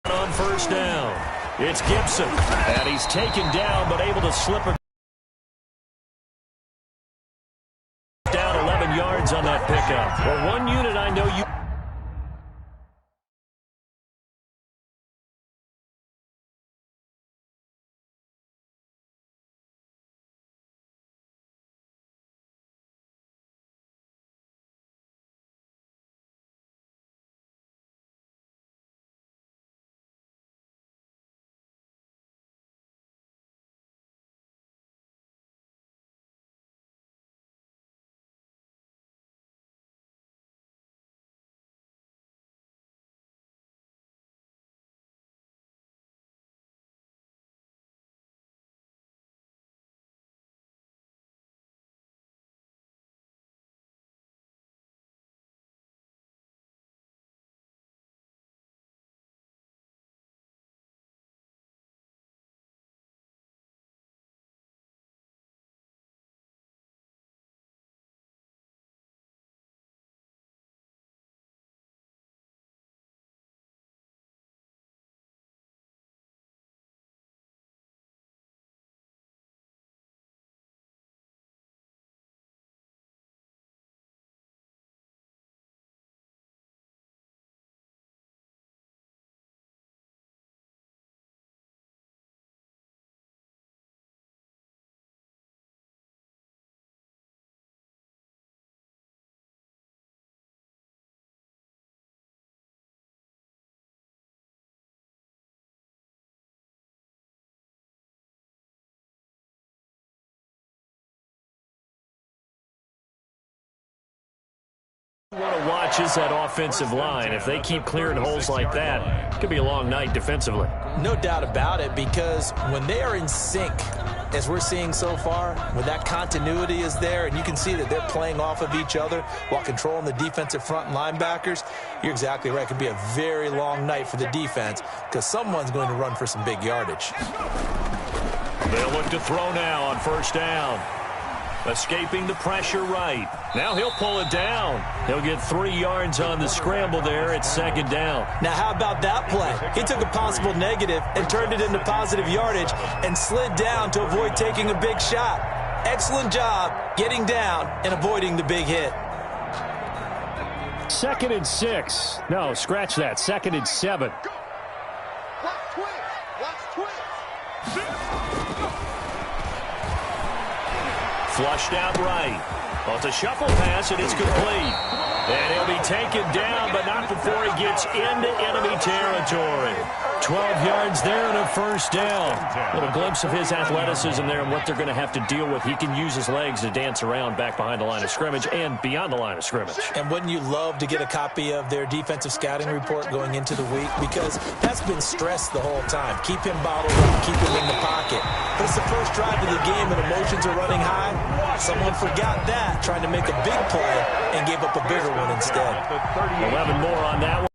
On first down, it's Gibson, and he's taken down but able to slip it down 11 yards on that pickup. Well, one unit I know you want to watch is that offensive line. If they keep clearing holes like that, it could be a long night defensively. No doubt about it, because when they are in sync, as we're seeing so far, when that continuity is there and you can see that they're playing off of each other while controlling the defensive front and linebackers, you're exactly right. It could be a very long night for the defense because someone's going to run for some big yardage. They'll look to throw now on first down. Escaping the pressure right. Now he'll pull it down. He'll get 3 yards on the scramble there at second down. Now how about that play? He took a possible negative and turned it into positive yardage and slid down to avoid taking a big shot. Excellent job getting down and avoiding the big hit. 2nd and 6. No, scratch that. 2nd and 7. Flushed out right. Well, it's a shuffle pass, and it's complete. And he'll be taken down, but not before he gets into enemy territory. 12 yards there and a first down. A little glimpse of his athleticism there and what they're going to have to deal with. He can use his legs to dance around back behind the line of scrimmage and beyond the line of scrimmage. And wouldn't you love to get a copy of their defensive scouting report going into the week? Because that's been stressed the whole time. Keep him bottled up, keep him in the pocket. But it's the first drive of the game and emotions are running high. Someone forgot that, trying to make a big play and gave up a bigger one instead. 11 more on that one.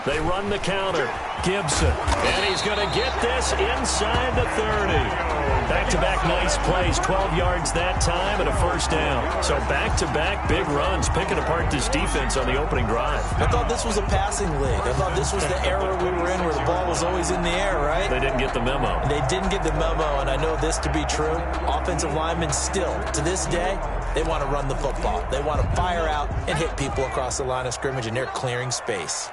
They run the counter. Gibson. And he's going to get this inside the 30. Back-to-back nice plays. 12 yards that time and a first down. So back-to-back big runs, picking apart this defense on the opening drive. I thought this was a passing league. I thought this was the era we were in where the ball was always in the air, right? They didn't get the memo. They didn't get the memo, and I know this to be true. Offensive linemen still, to this day, they want to run the football. They want to fire out and hit people across the line of scrimmage, and they're clearing space.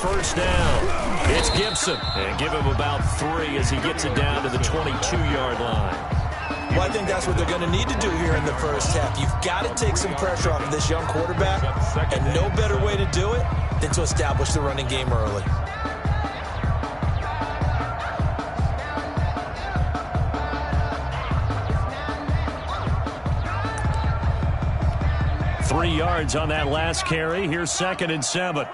first down. It's Gibson. And give him about 3 as he gets it down to the 22-yard line. Well, I think that's what they're going to need to do here in the first half. You've got to take some pressure off of this young quarterback, and no better way to do it than to establish the running game early. Three yards on that last carry. Here's 2nd and 7.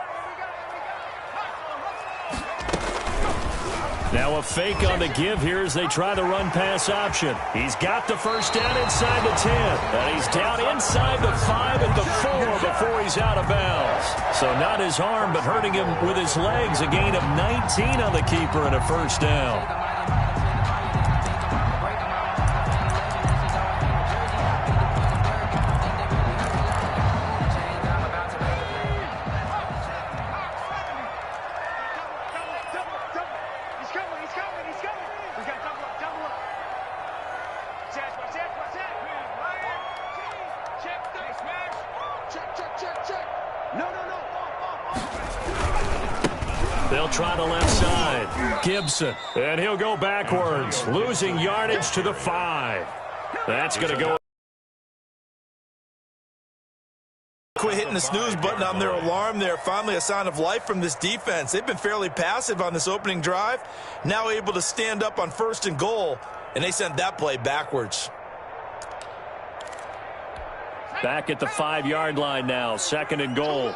Now a fake on the give here as they try the run-pass option. He's got the first down inside the 10. And he's down inside the 5 at the 4 before he's out of bounds. So not his arm, but hurting him with his legs. A gain of 19 on the keeper and a first down. They'll try the left side. Gibson. And he'll go backwards, losing yardage to the 5. That's going to go. Quit hitting the snooze button on their alarm there. Finally a sign of life from this defense. They've been fairly passive on this opening drive. Now able to stand up on 1st and goal, and they sent that play backwards. Back at the 5-yard line now. 2nd and goal.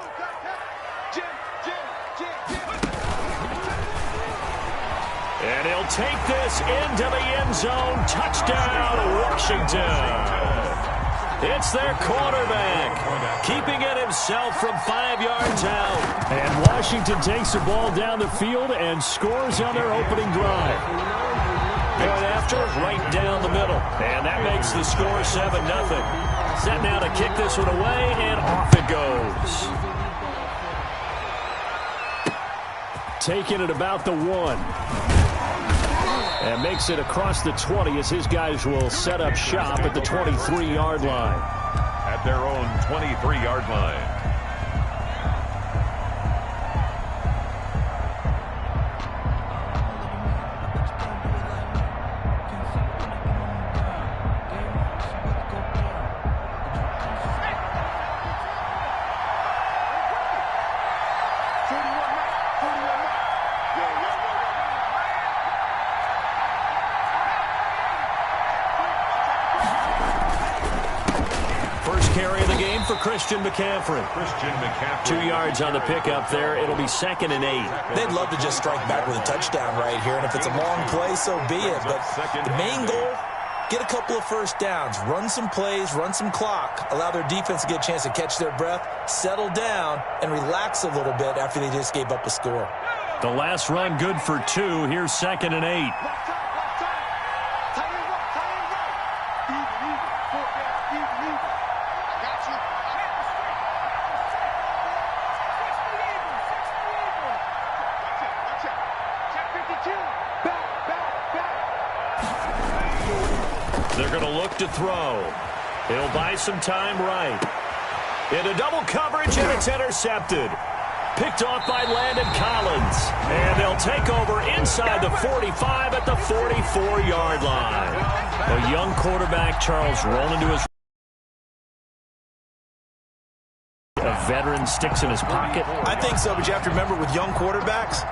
And he'll take this into the end zone. Touchdown, Washington. It's their quarterback, keeping it himself from 5 yards out. And Washington takes the ball down the field and scores on their opening drive. Going after right down the middle. And that makes the score 7-0. Set now to kick this one away, and off it goes. Taking it about the 1. And makes it across the 20 as his guys will set up shop at the 23-yard line. At their own 23-yard line. Carry of the game for Christian McCaffrey. 2 yards on the pickup there. It'll be 2nd and 8. They'd love to just strike back with a touchdown right here, and if it's a long play, so be it. But the main goal, get a couple of first downs, run some plays, run some clock, allow their defense to get a chance to catch their breath, settle down, and relax a little bit after they just gave up a score. The last run good for 2. Here's 2nd and 8. They're going to look to throw. He'll buy some time right. Into double coverage, and it's intercepted. Picked off by Landon Collins. And they'll take over inside the 45 at the 44-yard line. A young quarterback, Charles, rolling to his... A veteran sticks in his pocket. I think so, but you have to remember with young quarterbacks,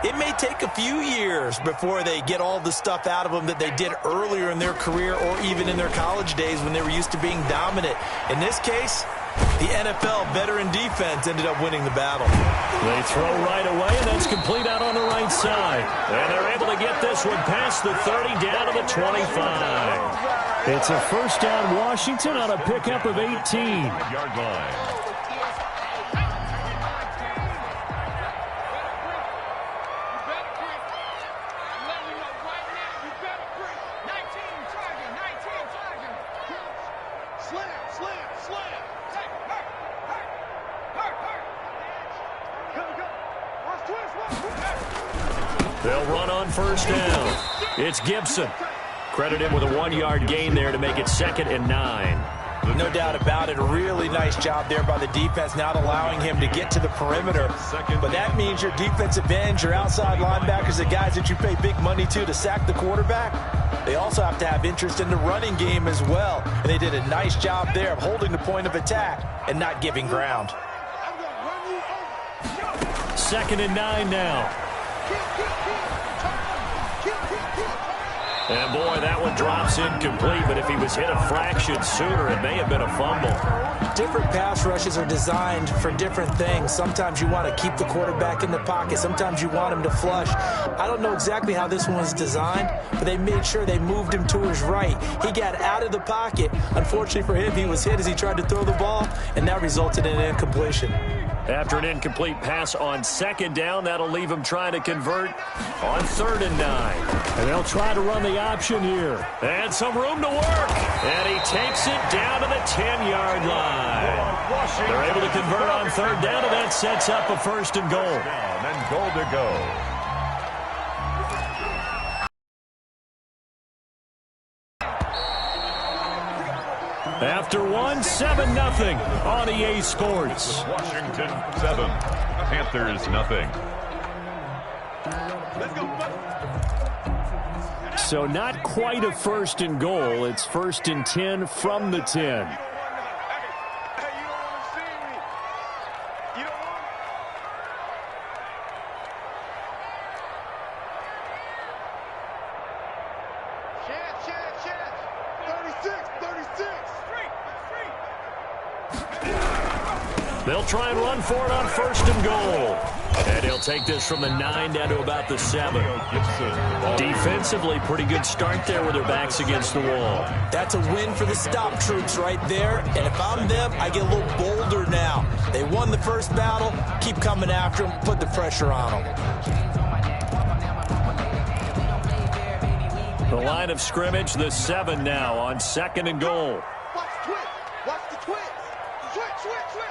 it may take a few years before they get all the stuff out of them that they did earlier in their career or even in their college days when they were used to being dominant. In this case, the NFL veteran defense ended up winning the battle. They throw right away, and that's complete out on the right side. And they're able to get this one past the 30 down to the 25. It's a first down Washington on a pickup of 18. Yard line. They'll run on first down. It's Gibson. Credit him with a 1-yard gain there to make it 2nd and 9. No doubt about it. A really nice job there by the defense, not allowing him to get to the perimeter. But that means your defensive ends, your outside linebackers, the guys that you pay big money to sack the quarterback, they also have to have interest in the running game as well. And they did a nice job there of holding the point of attack and not giving ground. 2nd and 9 now. And boy, that one drops incomplete, but if he was hit a fraction sooner, it may have been a fumble. Different pass rushes are designed for different things. Sometimes you want to keep the quarterback in the pocket. Sometimes you want him to flush. I don't know exactly how this one was designed, but they made sure they moved him to his right. He got out of the pocket. Unfortunately for him, he was hit as he tried to throw the ball, and that resulted in an incompletion. After an incomplete pass on 2nd down, that'll leave him trying to convert on 3rd and 9. And they'll try to run the option here. And some room to work. And he takes it down to the 10-yard line. They're able to convert on 3rd down, and that sets up a 1st and goal. And goal to go. After one, 7-0 on EA Sports. Washington 7, Panthers 0. So not quite a 1st and goal. It's 1st and 10 from the 10. They'll try and run for it on 1st and goal. And he'll take this from the 9 down to about the 7. Defensively, pretty good start there with their backs against the wall. That's a win for the stop troops right there. And if I'm them, I get a little bolder now. They won the first battle. Keep coming after them. Put the pressure on them. The line of scrimmage, the 7 now on 2nd and goal. Watch the twitch. Watch the twitch. Switch.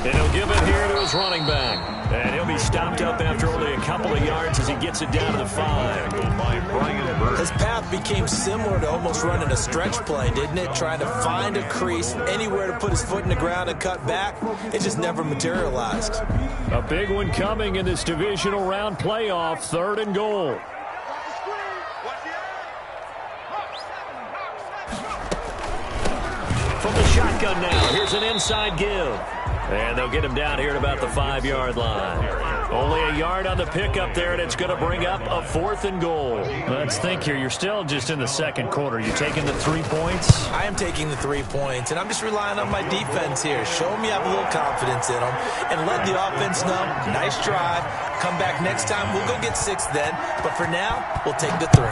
And he'll give it here to his running back. And he'll be stopped up after only a couple of yards as he gets it down to the 5. His path became similar to almost running a stretch play, didn't it? Trying to find a crease, anywhere to put his foot in the ground and cut back. It just never materialized. A big one coming in this divisional round playoff, 3rd and goal. From the shotgun now, here's an inside give. And they'll get him down here at about the 5-yard line. Only a yard on the pickup there, and it's going to bring up a 4th and goal. Let's think here. You're still just in the 2nd quarter. You taking the 3 points? I am taking the 3 points, and I'm just relying on my defense here. Show me I have a little confidence in them, and let the offense know, nice drive. Come back next time. We'll go get 6 then. But for now, we'll take the 3.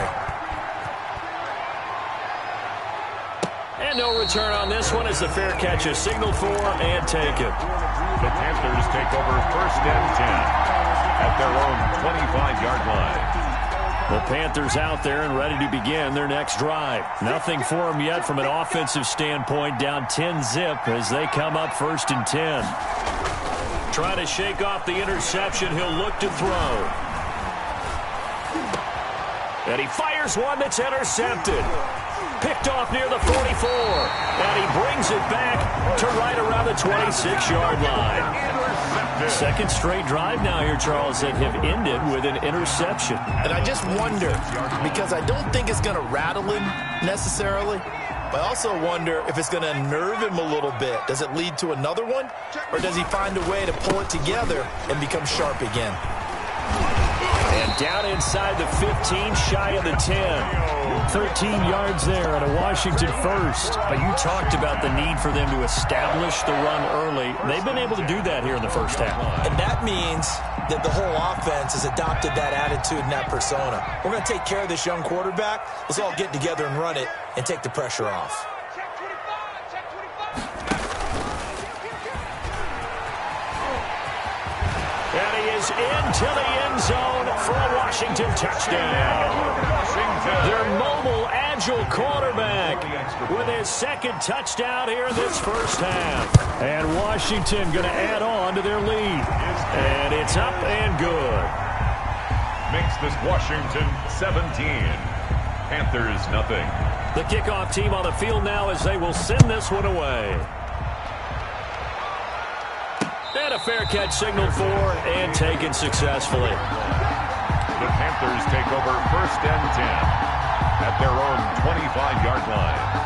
And no return on this one as the fair catch is signaled for and taken. The Panthers take over 1st and 10 at their own 25-yard line. The Panthers out there and ready to begin their next drive. Nothing for them yet from an offensive standpoint, down 10-zip as they come up 1st and 10. Trying to shake off the interception, he'll look to throw. And he fires one that's intercepted. Picked off near the 44. And he brings it back to right around the 26-yard line. 2nd straight drive now here, Charles, that have ended with an interception. And I just wonder, because I don't think it's going to rattle him necessarily, but I also wonder if it's going to unnerve him a little bit. Does it lead to another one? Or does he find a way to pull it together and become sharp again? And down inside the 15, shy of the 10. 13 yards there and a Washington 1st. You talked about the need for them to establish the run early. They've been able to do that here in the first half. And that means that the whole offense has adopted that attitude and that persona. We're going to take care of this young quarterback. Let's all get together and run it and take the pressure off. And he is into the end zone for a Washington touchdown. Their mobile, agile quarterback with his 2nd touchdown here in this first half. And Washington going to add on to their lead. And it's up and good. makes this Washington 17. Panthers nothing. The kickoff team on the field now as they will send this one away. And a fair catch signaled for and taken successfully. The Panthers take over 1st and 10 at their own 25-yard line.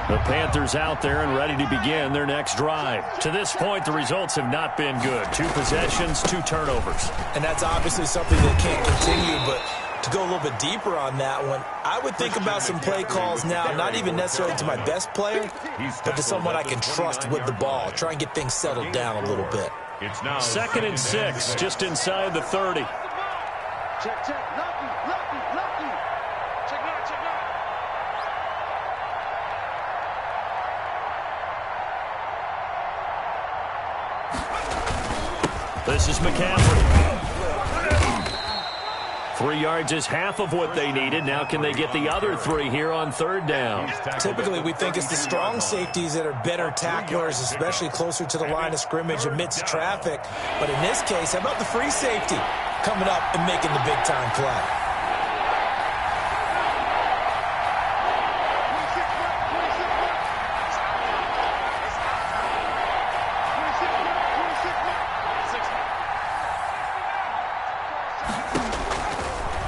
The Panthers out there and ready to begin their next drive. To this point, the results have not been good. 2 possessions, 2 turnovers. And that's obviously something that can't continue, but to go a little bit deeper on that one, I would think about some play calls now, not even necessarily to my best player, but to someone I can trust with the ball. Try and get things settled down a little bit. It's now 2nd and 6, just inside the 30. Check, check. Lucky. Check it out. This is McCaffrey. 3 yards is half of what they needed. Now can they get the other 3 here on 3rd down? Typically, we think it's the strong safeties that are better tacklers, especially closer to the line of scrimmage amidst traffic. But in this case, how about the free safety coming up and making the big-time play?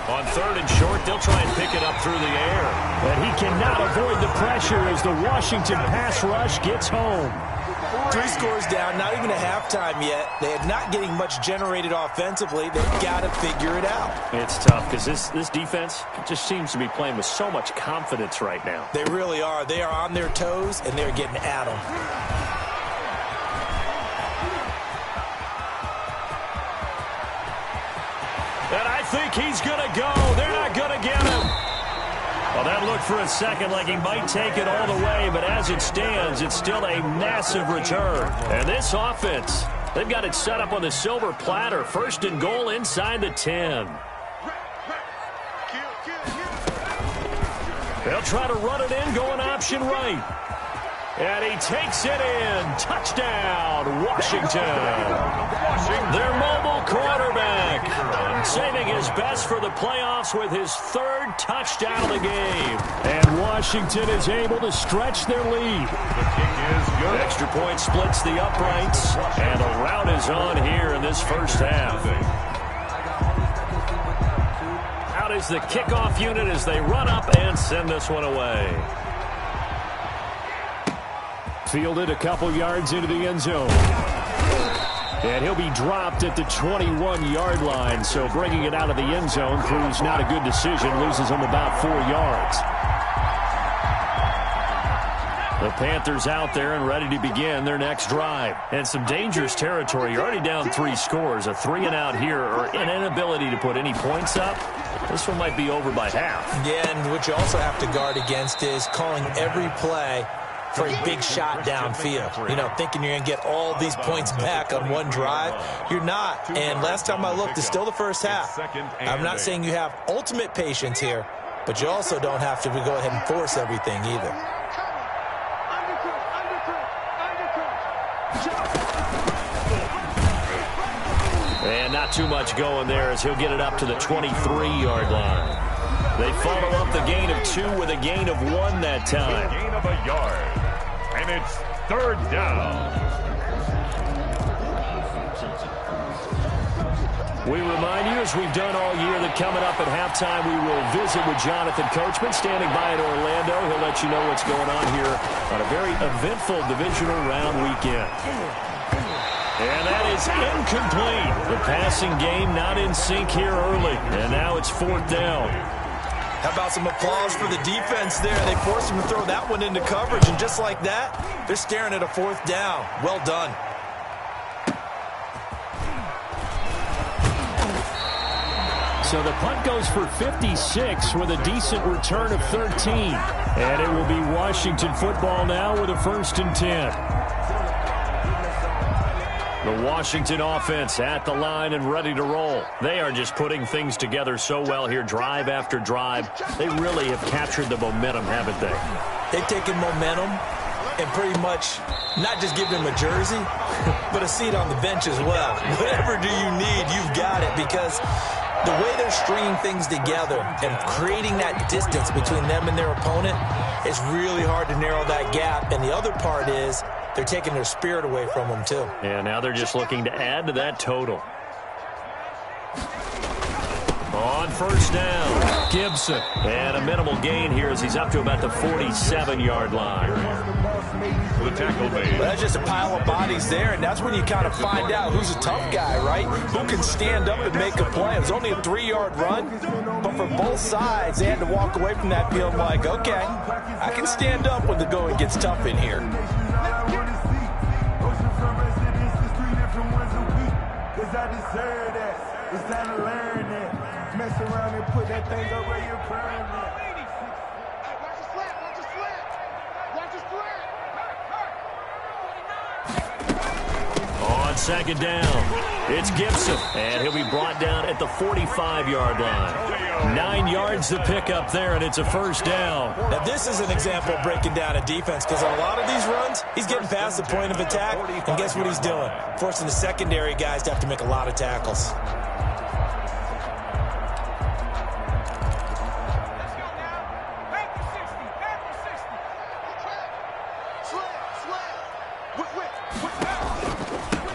On 3rd and short, they'll try and pick it up through the air. But he cannot avoid the pressure as the Washington pass rush gets home. 3 scores down, not even a halftime yet. They are not getting much generated offensively. They've got to figure it out. It's tough because this defense just seems to be playing with so much confidence right now. They really are. They are on their toes, and they're getting at them. And I think he's going to go. They're not going to get him. Well, that looked for a second like he might take it all the way, but as it stands, it's still a massive return. And this offense, they've got it set up on the silver platter. 1st and goal inside the 10. They'll try to run it in, going option right. And he takes it in. Touchdown, Washington. Their mobile quarterback, saving his best for the playoffs with his 3rd touchdown of the game. And Washington is able to stretch their lead. The kick is good. Extra point splits the uprights, and a rout is on here in this 1st half. Out is the kickoff unit as they run up and send this one away. Fielded a couple yards into the end zone. And he'll be dropped at the 21-yard line. So bringing it out of the end zone proves not a good decision. Loses him about 4 yards. The Panthers out there and ready to begin their next drive. And some dangerous territory. You're already down 3 scores. A 3-and-out here or an inability to put any points up. This one might be over by half. Yeah, and what you also have to guard against is calling every play for a big shot downfield. You know, thinking you're going to get all these points back on one drive. You're not. And last time I looked, it's still the 1st half. I'm not saying you have ultimate patience here, but you also don't have to go ahead and force everything either. And not too much going there as he'll get it up to the 23-yard line. They follow up the gain of 2 with a gain of 1 that time. Gain of a yard. And it's 3rd down. We remind you, as we've done all year, that coming up at halftime, we will visit with Jonathan Coachman, standing by in Orlando. He'll let you know what's going on here on a very eventful divisional round weekend. And that is incomplete. The passing game not in sync here early. And now it's 4th down. How about some applause for the defense there? They forced him to throw that one into coverage, and just like that, they're staring at a 4th down. Well done. So the punt goes for 56 with a decent return of 13. And it will be Washington football now with a 1st and 10. The Washington offense at the line and ready to roll. They are just putting things together so well here, drive after drive. They really have captured the momentum, haven't they? They've taken momentum and pretty much Not just give him a jersey, but a seat on the bench as well. Whatever do you need, you've got it, because the way they're stringing things together and creating that distance between them and their opponent is really hard to narrow that gap. And the other part is they're taking their spirit away from them, too. Yeah, now they're just looking to add to that total. On first down, Gibson. And a minimal gain here as he's up to about the 47-yard line. The tackle made. Well, that's just a pile of bodies there, and that's when you kind of find out who's a tough guy, right? Who can stand up and make a play. It was only a 3-yard run, but for both sides, they had to walk away from that feeling like, okay, I can stand up when the going gets tough in here. It's time to learn that. Mess around and put that thing up where you're crying at. Watch the slant, watch the slant. Watch the slant. On second down, it's Gibson. And he'll be brought down at the 45-yard line. 9 yards to pick up there, and it's a first down. Now, this is an example of breaking down a defense, because on a lot of these runs, he's getting past the point of attack, and guess what he's doing? Forcing the secondary guys to have to make a lot of tackles.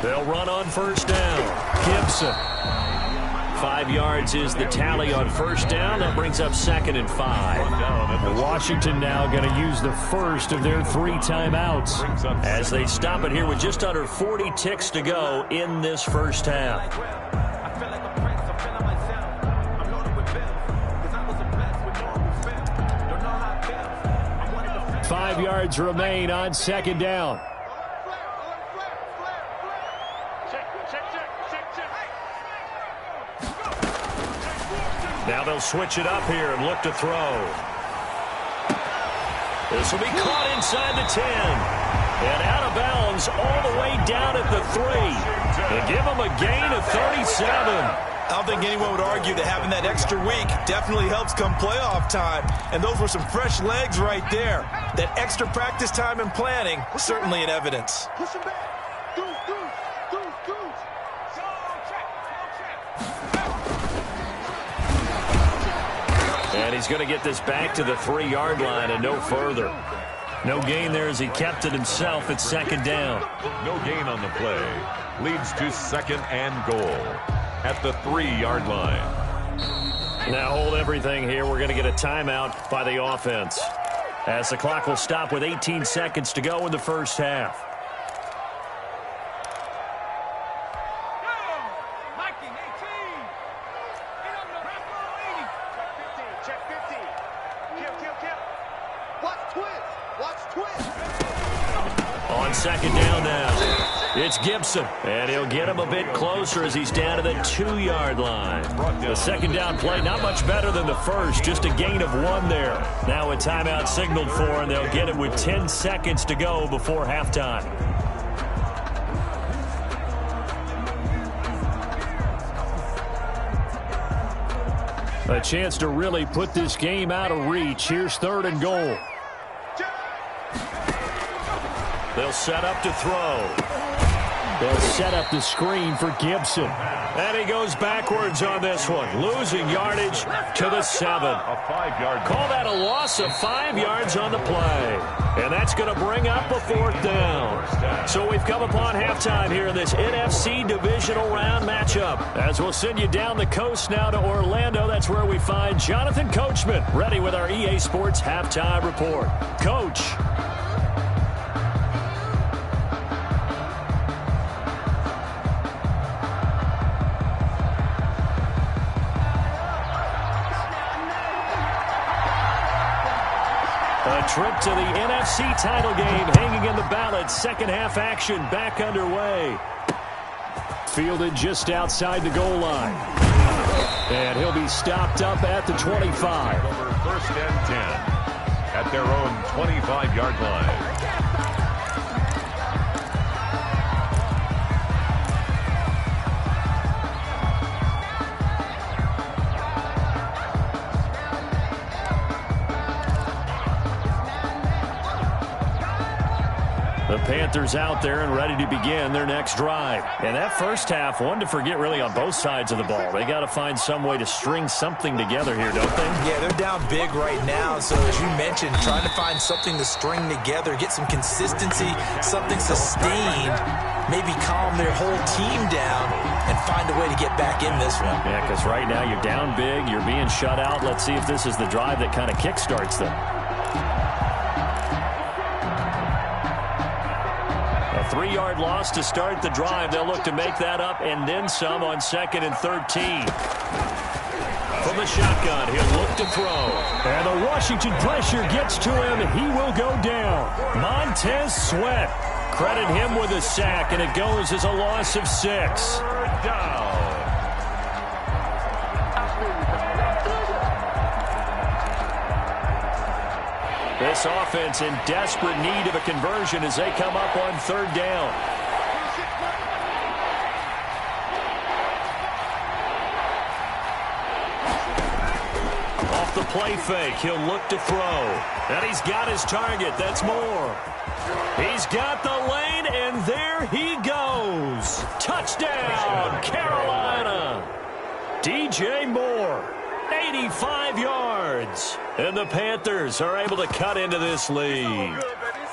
They'll run on first down. Gibson. 5 yards is the tally on first down. That brings up 2nd and 5. Washington now going to use the first of their 3 timeouts as they stop it here with just under 40 ticks to go in this first half. 5 yards remain on second down. Now they'll switch it up here and look to throw. This will be caught inside the 10. And out of bounds all the way down at the 3. They give them a gain of 37. I don't think anyone would argue that having that extra week definitely helps come playoff time. And those were some fresh legs right there. That extra practice time and planning, certainly in evidence. Push him back. And he's going to get this back to the 3-yard line and no further. No gain there as he kept it himself at second down. No gain on the play. Leads to 2nd and goal at the 3-yard line. Now hold everything here. We're going to get a timeout by the offense, as the clock will stop with 18 seconds to go in the first half. On second down now, it's Gibson, and he'll get him a bit closer as he's down to the 2-yard line. The second down play, not much better than the first, just a gain of 1 there. Now a timeout signaled for, and they'll get it with 10 seconds to go before halftime. A chance to really put this game out of reach. Here's 3rd and goal. They'll set up to throw. They'll set up the screen for Gibson. And he goes backwards on this one, losing yardage to the 7. A 5-yard. Call that a loss of 5 yards on the play. And that's going to bring up a 4th down. So we've come upon halftime here in this NFC divisional round matchup. As we'll send you down the coast now to Orlando, that's where we find Jonathan Coachman, ready with our EA Sports halftime report. Coach. A trip to the NFC title game hanging in the balance. Second half action back underway. Fielded just outside the goal line. And he'll be stopped up at the 25. Over 1st and 10 at their own 25-yard line. The Panthers out there and ready to begin their next drive. And that first half, one to forget really on both sides of the ball. They got to find some way to string something together here, don't they? Yeah, they're down big right now. So as you mentioned, trying to find something to string together, get some consistency, something sustained, maybe calm their whole team down and find a way to get back in this one. Yeah, because right now you're down big, you're being shut out. Let's see if this is the drive that kind of kickstarts them. A 3-yard loss to start the drive. They'll look to make that up and then some on 2nd and 13. From the shotgun, he'll look to throw. And the Washington pressure gets to him. He will go down. Montez Sweat. Credit him with a sack, and it goes as a loss of 6. Down. This offense in desperate need of a conversion as they come up on 3rd down. Off the play fake, he'll look to throw. And he's got his target. That's Moore. He's got the lane, and there he goes. Touchdown, Carolina. DJ Moore, 85 yards. And the Panthers are able to cut into this lead.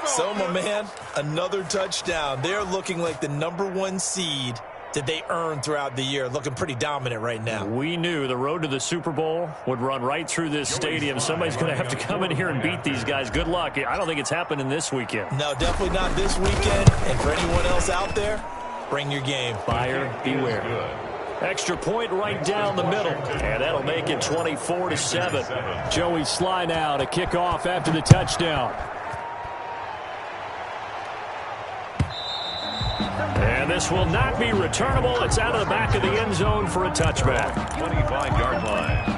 So, my man, another touchdown. They're looking like the #1 seed that they earned throughout the year. Looking pretty dominant right now. We knew the road to the Super Bowl would run right through this stadium. Somebody's going to have to come in here and beat these guys. Good luck. I don't think it's happening this weekend. No, definitely not this weekend. And for anyone else out there, bring your game. Buyer beware. Extra point right down the middle. And that'll make it 24-7. Joey Sly now to kick off after the touchdown. And this will not be returnable. It's out of the back of the end zone for a touchback. 25-yard line.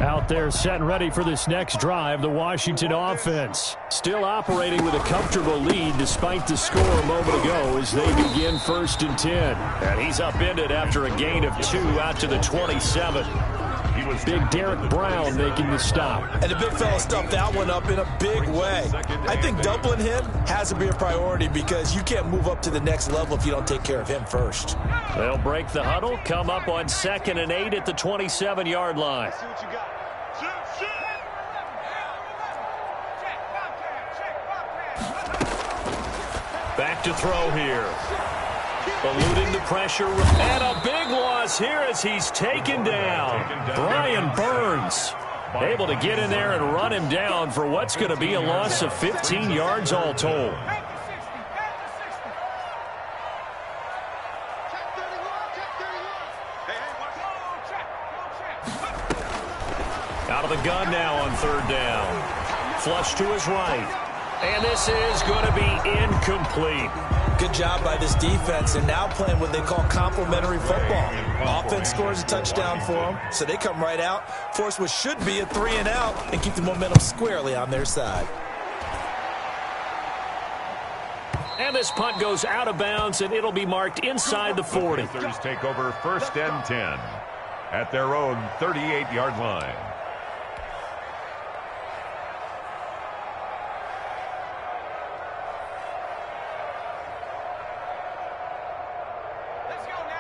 Out there set and ready for this next drive, the Washington offense. Still operating with a comfortable lead despite the score a moment ago as they begin 1st and 10. And he's upended after a gain of 2 out to the 27. Big Derek Brown making the stop. And the big fella stuffed that one up in a big way. I think doubling him has to be a priority because you can't move up to the next level if you don't take care of him first. They'll break the huddle, come up on 2nd and 8 at the 27-yard line. Back to throw here. Eluding the pressure. And a big loss here as he's taken down. Brian Burns able to get in there and run him down for what's going to be a loss of 15 yards all told. Out of the gun now on 3rd down. Flush to his right. And this is going to be incomplete. Good job by this defense, and now playing what they call complementary football. Offense scores a touchdown for them, so they come right out, force what should be a 3 and out, and keep the momentum squarely on their side. And this punt goes out of bounds, and it'll be marked inside the 40. The Panthers take over 1st and 10 at their own 38-yard line.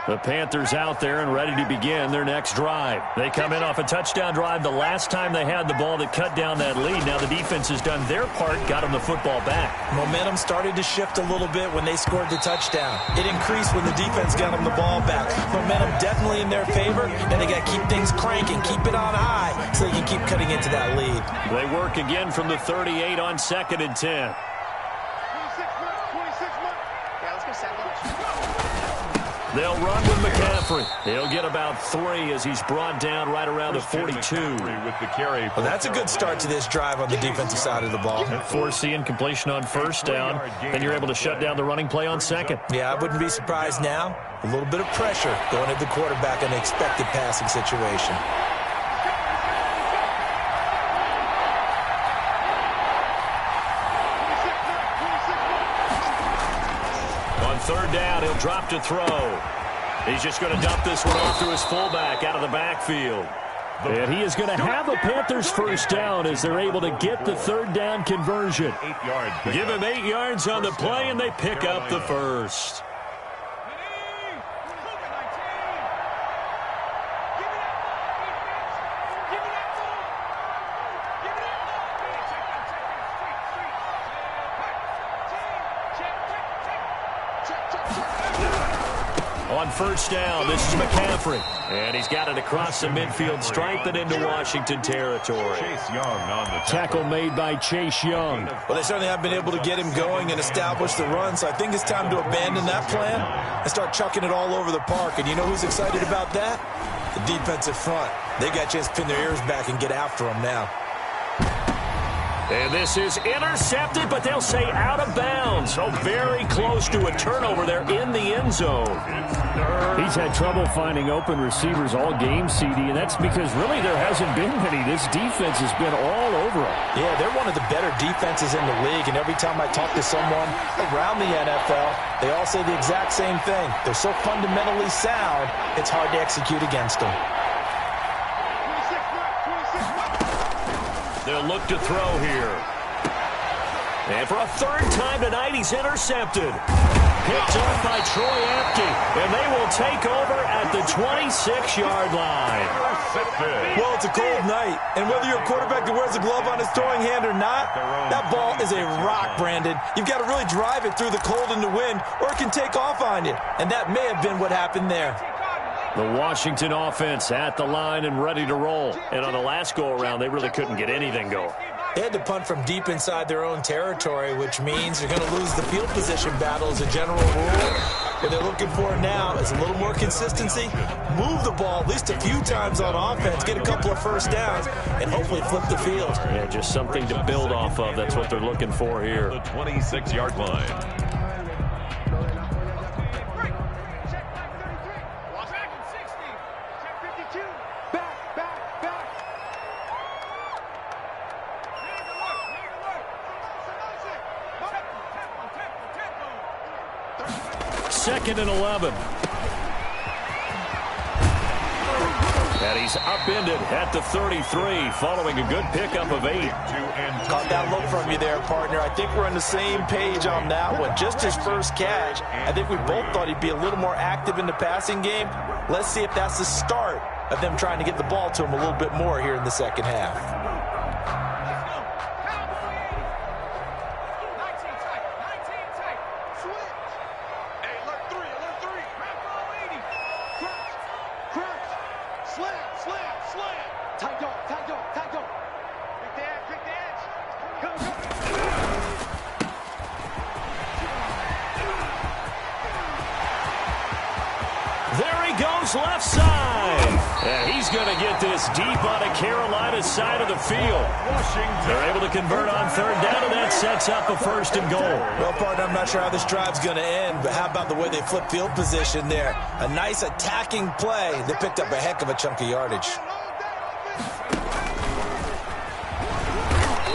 The Panthers out there and ready to begin their next drive. They come in off a touchdown drive the last time they had the ball that cut down that lead. Now the defense has done their part, got them the football back. Momentum started to shift a little bit when they scored the touchdown. It increased when the defense got them the ball back. Momentum definitely in their favor, and they got to keep things cranking, keep it on high so they can keep cutting into that lead. They work again from the 38 on 2nd and 10. They'll run with McCaffrey. He'll get about 3 as he's brought down right around the 42. With the carry. Well, that's a good start to this drive on the defensive side of the ball. Forcing completion on 1st down. Then you're able to shut down the running play on 2nd. Yeah, I wouldn't be surprised now. A little bit of pressure going at the quarterback in an expected passing situation. third down. He'll drop to throw. He's just going to dump this one off to his fullback out of the backfield. And he is going to have the Panthers first down as they're able to get the third down conversion. 8 yards. Give him 8 yards on the play, and they pick up the first. On first down, this is McCaffrey. And he's got it across the midfield stripe and into Washington territory. Chase Young on the tackle made by Chase Young. Well, they certainly have been able to get him going and establish the run, so I think it's time to abandon that plan and start chucking it all over the park. And you know who's excited about that? The defensive front. They got a chance to pin their ears back and get after him now. And this is intercepted, but they'll say out of bounds. So very close to a turnover there in the end zone. He's had trouble finding open receivers all game, CD, and that's because really there hasn't been many. This defense has been all over him. Yeah, they're one of the better defenses in the league, and every time I talk to someone around the NFL, they all say the exact same thing. They're so fundamentally sound, it's hard to execute against them. They'll look to throw here. And for a third time tonight, he's intercepted. Picked up by Troy Apke, and they will take over at the 26-yard line. Well, it's a cold night, and whether you're a quarterback that wears a glove on his throwing hand or not, that ball is a rock, Brandon. You've got to really drive it through the cold and the wind, or it can take off on you. And that may have been what happened there. The Washington offense at the line and ready to roll. And on the last go-around, they really couldn't get anything going. They had to punt from deep inside their own territory, which means they're going to lose the field position battle as a general rule. What they're looking for now is a little more consistency, move the ball at least a few times on offense, get a couple of first downs, and hopefully flip the field. Yeah, just something to build off of. That's what they're looking for here. The 26-yard line. Second and 11. And he's upended at the 33 following a good pickup of 8. Caught that look from you there, partner. I think we're on the same page on that one. Just his first catch. I think we both thought he'd be a little more active in the passing game. Let's see if that's the start of them trying to get the ball to him a little bit more here in the second half. Left side. And he's going to get this deep on a Carolina side of the field. They're able to convert on third down, and that sets up a first and goal. Well, partner, I'm not sure how this drive's going to end, but how about the way they flip field position there? A nice attacking play. They picked up a heck of a chunk of yardage.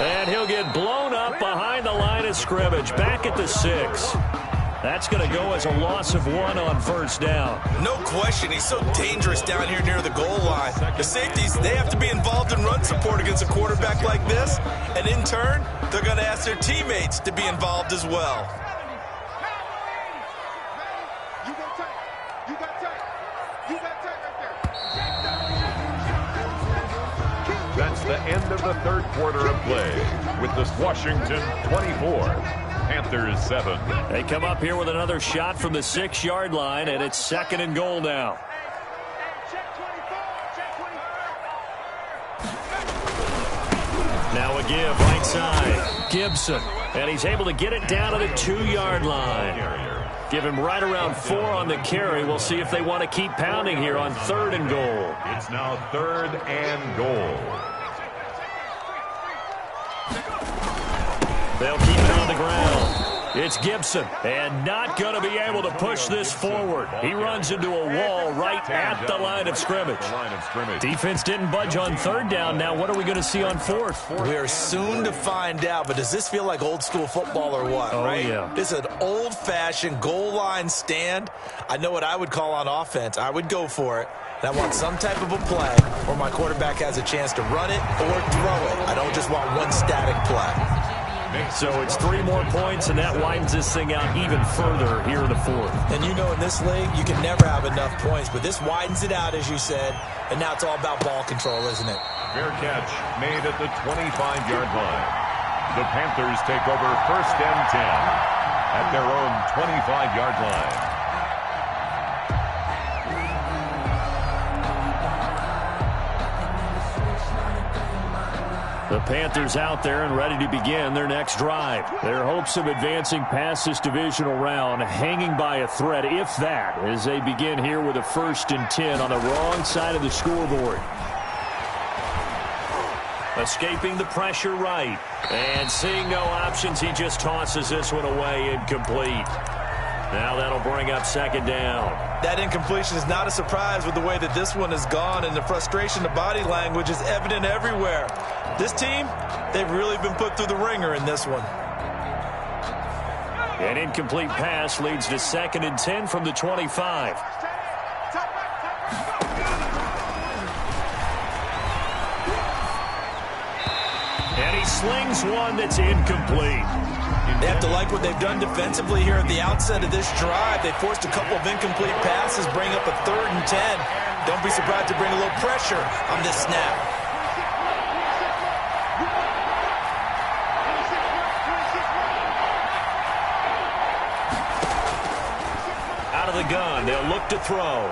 And he'll get blown up behind the line of scrimmage, back at the 6. That's going to go as a loss of 1 on first down. No question. He's so dangerous down here near the goal line. The safeties, they have to be involved in run support against a quarterback like this. And in turn, they're going to ask their teammates to be involved as well. That's the end of the third quarter of play with the Washington 24. Panthers 7. They come up here with another shot from the 6-yard line, and it's second and goal now. Now a give right side. Gibson. And he's able to get it down to the 2-yard line. Give him right around 4 on the carry. We'll see if they want to keep pounding here on third and goal. It's now third and goal. They'll keep it on the ground. It's Gibson, and not going to be able to push this forward. He runs into a wall right at the line of scrimmage. Defense didn't budge on third down. Now what are we going to see on fourth? We are soon to find out, but does this feel like old school football or what? Oh, right? yeah. This is an old-fashioned goal line stand. I know what I would call on offense. I would go for it. And I want some type of a play where my quarterback has a chance to run it or throw it. I don't just want one static play. So it's 3 more points, and that widens this thing out even further here in the fourth. And you know in this league, you can never have enough points, but this widens it out, as you said, and now it's all about ball control, isn't it? Fair catch made at the 25-yard line. The Panthers take over 1st and 10 at their own 25-yard line. The Panthers out there and ready to begin their next drive. Their hopes of advancing past this divisional round hanging by a thread, if that, as they begin here with a 1st and 10 on the wrong side of the scoreboard. Escaping the pressure right. And seeing no options, he just tosses this one away incomplete. Now that'll bring up 2nd down. That incompletion is not a surprise with the way that this one has gone, and the frustration, the body language is evident everywhere. This team, they've really been put through the ringer in this one. An incomplete pass leads to 2nd and 10 from the 25. And he slings one that's incomplete. They have to like what they've done defensively here at the outset of this drive. They forced a couple of incomplete passes, bring up a 3rd and 10. Don't be surprised to bring a little pressure on this snap. Out of the gun, they'll look to throw.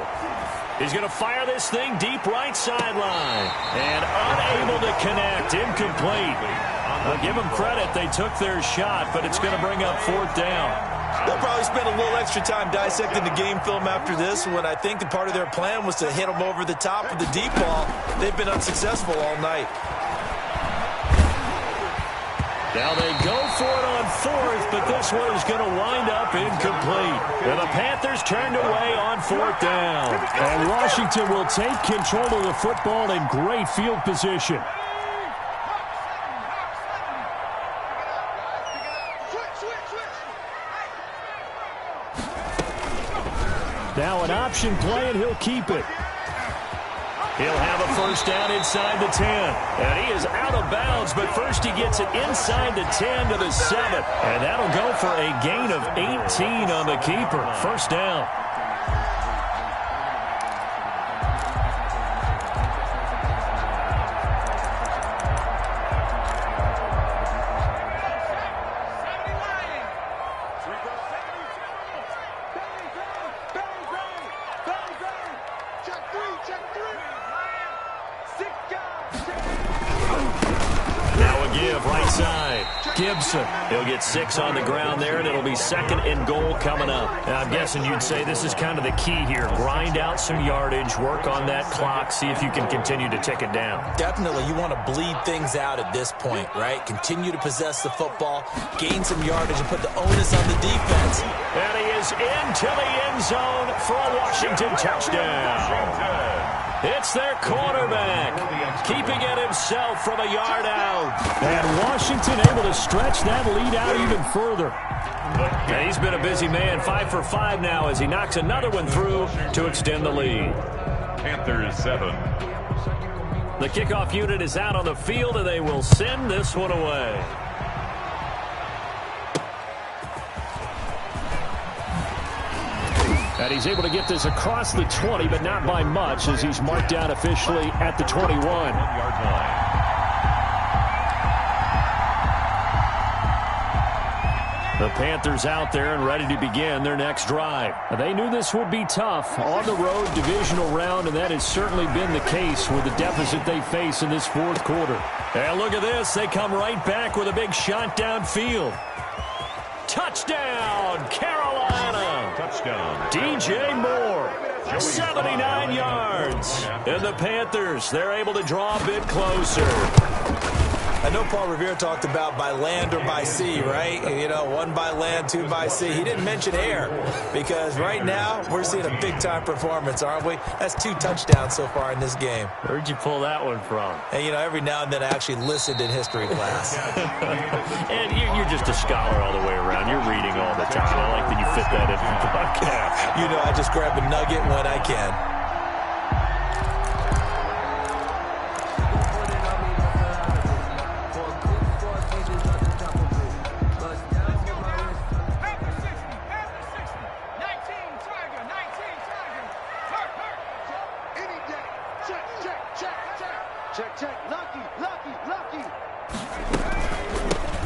He's going to fire this thing deep right sideline. And unable to connect, incomplete. I'll give them credit. They took their shot, but it's going to bring up 4th down. They'll probably spend a little extra time dissecting the game film after this one. I think that part of their plan was to hit them over the top with the deep ball. They've been unsuccessful all night. Now they go for it on 4th, but this one is going to wind up incomplete. And the Panthers turned away on 4th down. And Washington will take control of the football in great field position. Now an option play, and he'll keep it. He'll have a 1st down inside the 10. And he is out of bounds, but first he gets it inside the 10 to the 7. And that'll go for a gain of 18 on the keeper. 1st down. Right side, Gibson. He'll get 6 on the ground there, and it'll be 2nd and goal coming up. Now, I'm guessing you'd say this is kind of the key here. Grind out some yardage, work on that clock, see if you can continue to tick it down. Definitely, you want to bleed things out at this point, right? Continue to possess the football, gain some yardage, and put the onus on the defense. And he is into the end zone for a Washington touchdown. It's their quarterback, keeping it himself from a yard out. And Washington able to stretch that lead out even further. And he's been a busy man, 5 for 5 now as he knocks another one through to extend the lead. Panthers 7. The kickoff unit is out on the field, and they will send this one away. And he's able to get this across the 20, but not by much, as he's marked down officially at the 21. 1-yard line. The Panthers out there and ready to begin their next drive. They knew this would be tough on the road divisional round, and that has certainly been the case with the deficit they face in this fourth quarter. And look at this. They come right back with a big shot downfield. Touchdown, Carolina. Touchdown. DJ Moore, 79 yards. And the Panthers, they're able to draw a bit closer. I know Paul Revere talked about by land or by sea, right? You know, 1 by land, 2 by sea. He didn't mention air because right now we're seeing a big-time performance, aren't we? That's 2 touchdowns so far in this game. Where'd you pull that one from? And, you know, every now and then I actually listened in history class. And you're just a scholar all the way around. You're reading all the time. I like that you fit that into the podcast. You know, I just grab a nugget when I can.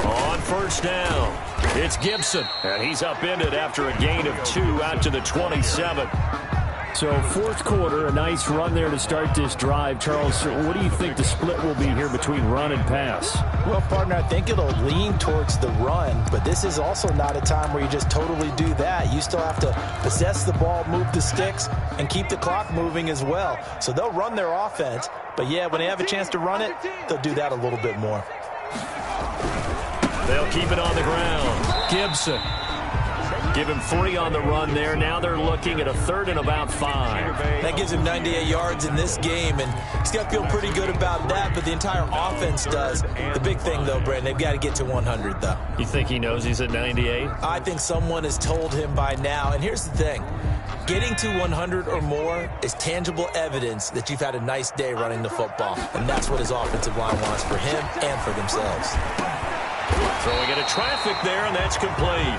On first down, it's Gibson, and he's upended after a gain of 2 out to the 27. So fourth quarter, a nice run there to start this drive. Charles, what do you think the split will be here between run and pass? Well, partner, I think it'll lean towards the run, but this is also not a time where you just totally do that. You still have to possess the ball, move the sticks, and keep the clock moving as well. So they'll run their offense, but yeah, when they have a chance to run it, they'll do that a little bit more. They'll keep it on the ground. Gibson. Give him 3 on the run there. Now they're looking at a 3rd and about 5. That gives him 98 yards in this game, and he's got to feel pretty good about that, but the entire offense does. The big thing, though, Brandon, they've got to get to 100, though. You think he knows he's at 98? I think someone has told him by now, and here's the thing. Getting to 100 or more is tangible evidence that you've had a nice day running the football, and that's what his offensive line wants for him and for themselves. Throwing into traffic there, and that's complete.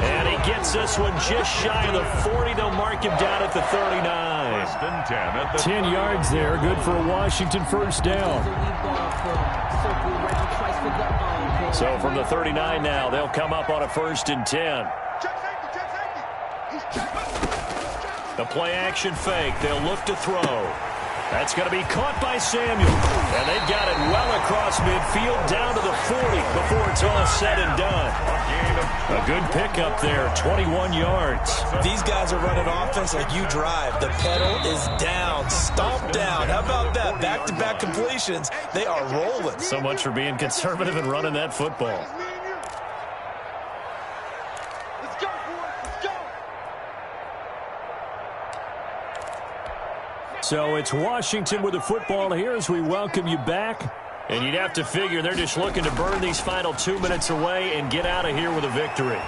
And he gets this one just shy of the 40. They'll mark him down at the 39. 10 yards there. Good for a Washington first down. So from the 39 now, they'll come up on a 1st and 10. The play-action fake. They'll look to throw. That's going to be caught by Samuel. And they've got it well across midfield down to the 40 before it's all said and done. A good pickup there, 21 yards. These guys are running offense like you drive. The pedal is down, stomp down. How about that? Back-to-back completions. They are rolling. So much for being conservative and running that football. So it's Washington with the football here as we welcome you back. And you'd have to figure they're just looking to burn these final 2 minutes away and get out of here with a victory.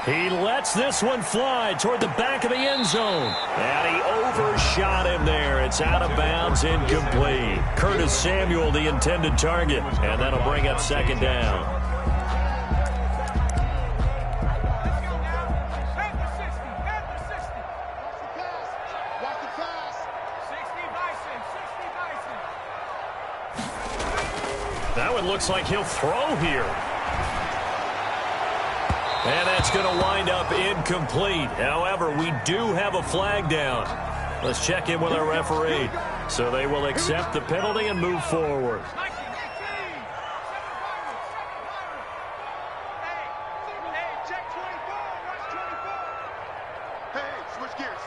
He lets this one fly toward the back of the end zone. And he overshot him there. It's out of bounds, incomplete. Curtis Samuel, the intended target. And that'll bring up 2nd down. That one looks like he'll throw here. And that's going to wind up incomplete. However, we do have a flag down. Let's check in with our referee. So they will accept the penalty and move forward. Hey, switch gears.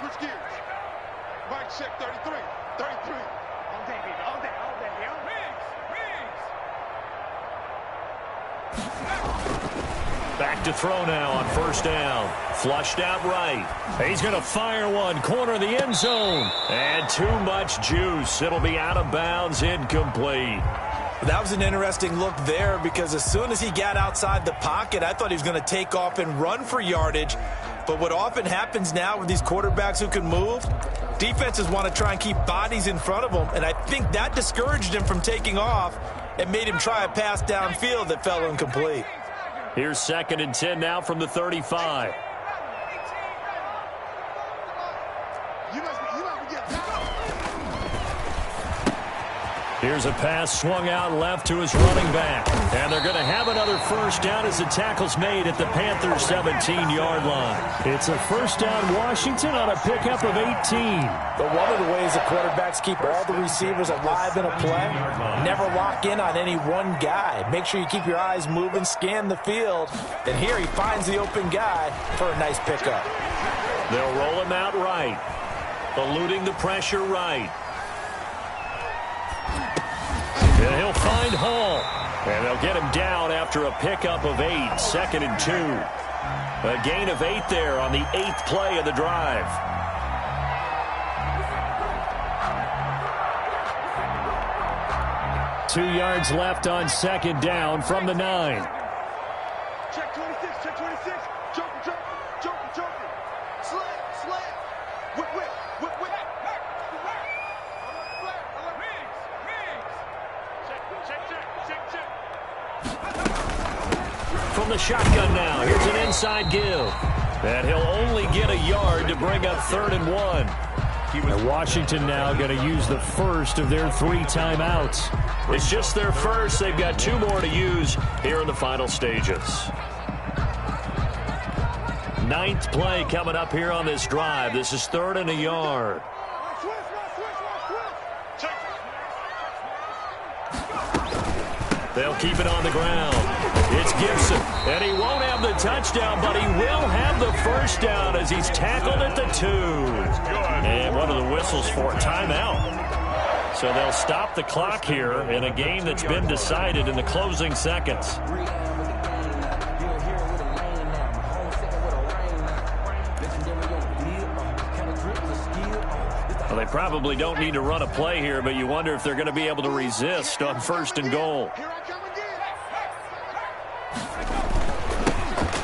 Mike, check 33. All day, baby, all day. Back to throw now on 1st down. Flushed out right. He's going to fire one. Corner of the end zone. And too much juice. It'll be out of bounds. Incomplete. That was an interesting look there because as soon as he got outside the pocket, I thought he was going to take off and run for yardage. But what often happens now with these quarterbacks who can move, defenses want to try and keep bodies in front of them. And I think that discouraged him from taking off and made him try a pass downfield that fell incomplete. Here's 2nd and 10 now from the 35. Here's a pass swung out left to his running back. And they're going to have another first down as the tackle's made at the Panthers' 17-yard line. It's a first down Washington on a pickup of 18. But one of the ways the quarterbacks keep all the receivers alive in a play, never lock in on any one guy. Make sure you keep your eyes moving, scan the field. And here he finds the open guy for a nice pickup. They'll roll him out right, eluding the pressure right. Yeah, he'll find Hall. And they'll get him down after a pickup of 8, 2nd and 2. A gain of 8 there on the 8th play of the drive. Two yards left on 2nd down from the 9. Check 26, check 26. Joker. Slam. Whip. From the shotgun now, here's an inside give. And he'll only get a yard to bring up 3rd and 1. And Washington now going to use the first of their 3 timeouts. It's just their first. They've got 2 more to use here in the final stages. 9th play coming up here on this drive. This is 3rd and a yard. They'll keep it on the ground. It's Gibson, and he won't have the touchdown, but he will have the first down as he's tackled at the 2. And one of the whistles for timeout. So they'll stop the clock here in a game that's been decided in the closing seconds. Well, they probably don't need to run a play here, but you wonder if they're going to be able to resist on 1st and goal.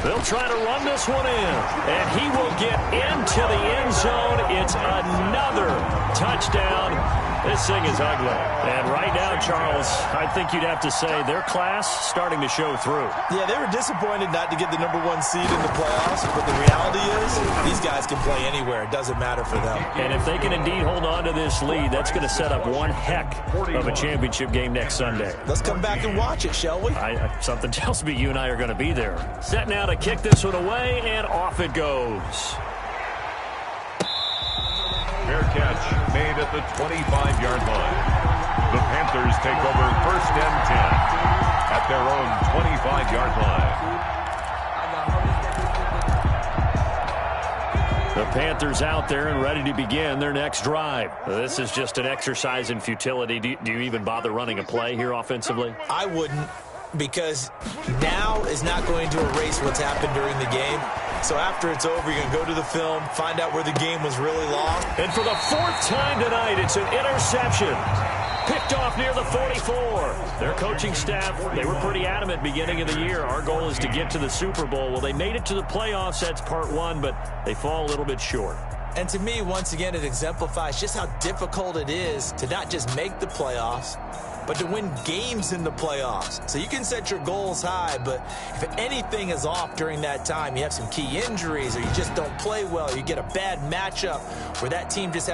They'll try to run this one in, and he will get into the end zone. It's another touchdown. This thing is ugly. And right now, Charles, I think you'd have to say their class starting to show through. Yeah, they were disappointed not to get the #1 seed in the playoffs, but the reality is these guys can play anywhere. It doesn't matter for them. And if they can indeed hold on to this lead, that's going to set up one heck of a championship game next Sunday. Let's come back and watch it, shall we? Something tells me you and I are going to be there. Set now to kick this one away, and off it goes. Fair catch made at the 25-yard line. The Panthers take over 1st and 10 at their own 25-yard line. The Panthers out there and ready to begin their next drive. This is just an exercise in futility. Do you even bother running a play here offensively? I wouldn't, because now is not going to erase what's happened during the game. So after it's over, you're going to go to the film, find out where the game was really lost. And for the 4th time tonight, it's an interception. Picked off near the 44. Their coaching staff, they were pretty adamant beginning of the year. Our goal is to get to the Super Bowl. Well, they made it to the playoffs. That's part 1, but they fall a little bit short. And to me, once again, it exemplifies just how difficult it is to not just make the playoffs, but to win games in the playoffs. So you can set your goals high, but if anything is off during that time, you have some key injuries or you just don't play well, you get a bad matchup where that team just has